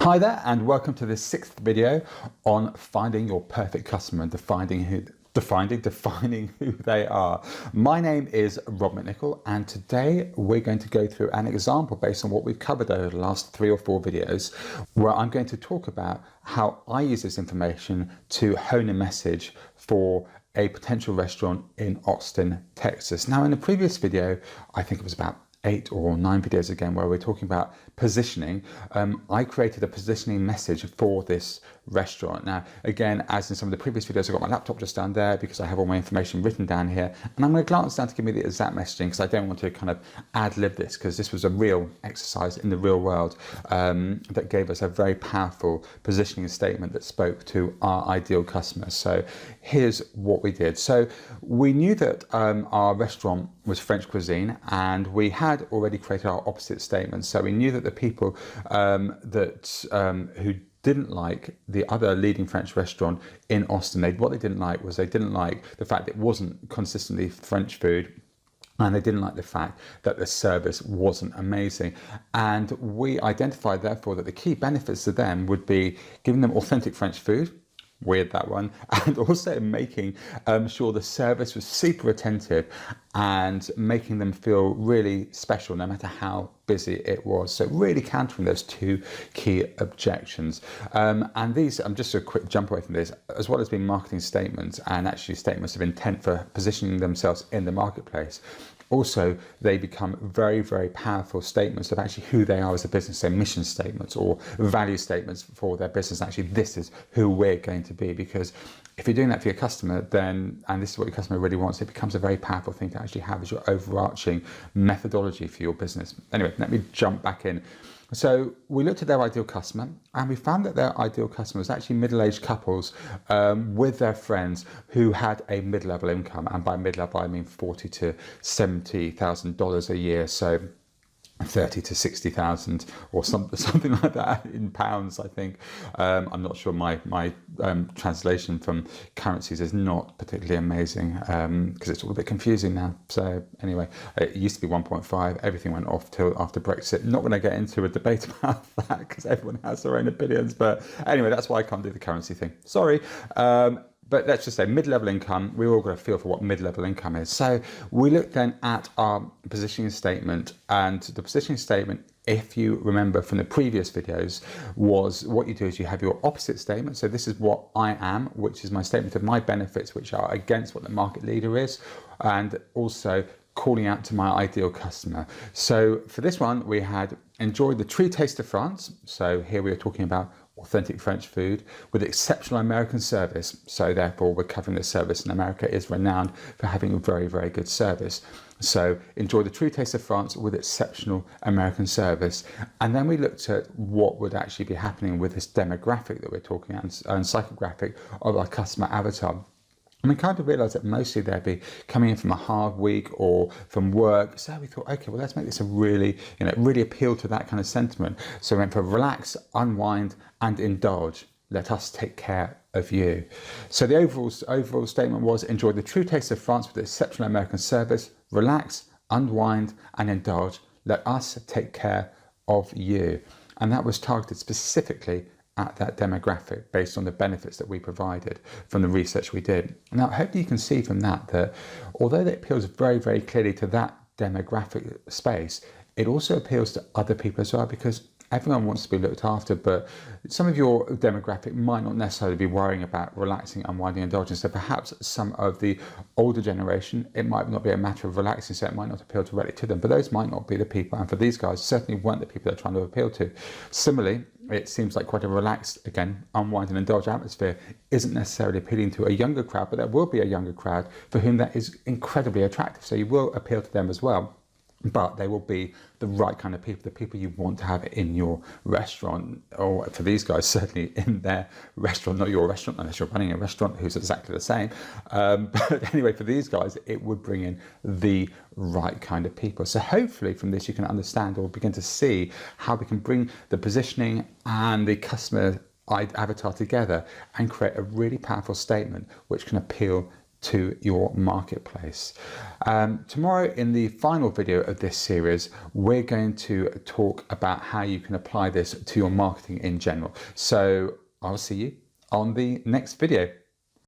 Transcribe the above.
Hi there, and welcome to this 6th video on finding your perfect customer and defining who they are. My name is Rob McNichol, and today we're going to go through an example based on what we've covered over the last 3 or 4 videos, where I'm going to talk about how I use this information to hone a message for a potential restaurant in Austin, Texas. Now, in the previous video, I think it was about 8 or 9 videos again, where we're talking about positioning. I created a positioning message for this restaurant. Now, again, as in some of the previous videos, I've got my laptop just down there because I have all my information written down here, and I'm going to glance down to give me the exact messaging because I don't want to kind of ad-lib this, because this was a real exercise in the real world that gave us a very powerful positioning statement that spoke to our ideal customers. So here's what we did. So we knew that our restaurant was French cuisine, and we had already created our opposite statement. So we knew that the people who didn't like the other leading French restaurant in Austin, what they didn't like was they didn't like the fact that it wasn't consistently French food, and they didn't like the fact that the service wasn't amazing. And we identified, therefore, that the key benefits to them would be giving them authentic French food. Weird, that one. And also making sure the service was super attentive and making them feel really special no matter how busy it was. So really countering those 2 key objections. And these, I'm just a quick jump away from this, as well as being marketing statements and actually statements of intent for positioning themselves in the marketplace. Also, they become very, very powerful statements of actually who they are as a business, so mission statements or value statements for their business. Actually, this is who we're going to be, because if you're doing that for your customer, then, and this is what your customer really wants, it becomes a very powerful thing to actually have as your overarching methodology for your business. Anyway, let me jump back in. So we looked at their ideal customer, and we found that their ideal customer was actually middle-aged couples with their friends who had a mid-level income, and by mid-level I mean $40,000 to $70,000 a year. So 30 to 60,000 or something like that in pounds, I think. I'm not sure. My translation from currencies is not particularly amazing because it's all a bit confusing now. So anyway, it used to be 1.5. Everything went off till after Brexit. Not going to get into a debate about that because everyone has their own opinions. But anyway, that's why I can't do the currency thing. Sorry. But let's just say mid-level income, we all got a feel for what mid-level income is. So we looked then at our positioning statement, and the positioning statement, if you remember from the previous videos, was what you do is you have your opposite statement. So this is what I am, which is my statement of my benefits, which are against what the market leader is, and also calling out to my ideal customer. So for this one, we had enjoyed the true taste of France. So here we are talking about authentic French food with exceptional American service. So therefore we're covering the service, and America is renowned for having a very, very good service. So enjoy the true taste of France with exceptional American service. And then we looked at what would actually be happening with this demographic that we're talking about and psychographic of our customer avatar. And we kind of realised that mostly they'd be coming in from a hard week or from work. So we thought, okay, well, let's make this a really, really appeal to that kind of sentiment. So we went for relax, unwind, and indulge. Let us take care of you. So the overall statement was enjoy the true taste of France with exceptional American service, relax, unwind, and indulge. Let us take care of you. And that was targeted specifically at that demographic based on the benefits that we provided from the research we did. Now, hopefully you can see from that although that appeals very, very clearly to that demographic space, it also appeals to other people as well, because everyone wants to be looked after, but some of your demographic might not necessarily be worrying about relaxing, unwinding, indulging. So perhaps some of the older generation, it might not be a matter of relaxing, so it might not appeal directly to them, but those might not be the people, and for these guys, certainly weren't the people they're trying to appeal to. Similarly, it seems like quite a relaxed, again, unwind and indulge atmosphere isn't necessarily appealing to a younger crowd, but there will be a younger crowd for whom that is incredibly attractive. So you will appeal to them as well. But they will be the right kind of people, the people you want to have in your restaurant, or for these guys, certainly in their restaurant, not your restaurant, unless you're running a restaurant who's exactly the same. But anyway, for these guys, it would bring in the right kind of people. So hopefully from this, you can understand or begin to see how we can bring the positioning and the customer avatar together and create a really powerful statement which can appeal to your marketplace. Tomorrow, in the final video of this series, we're going to talk about how you can apply this to your marketing in general. So I'll see you on the next video.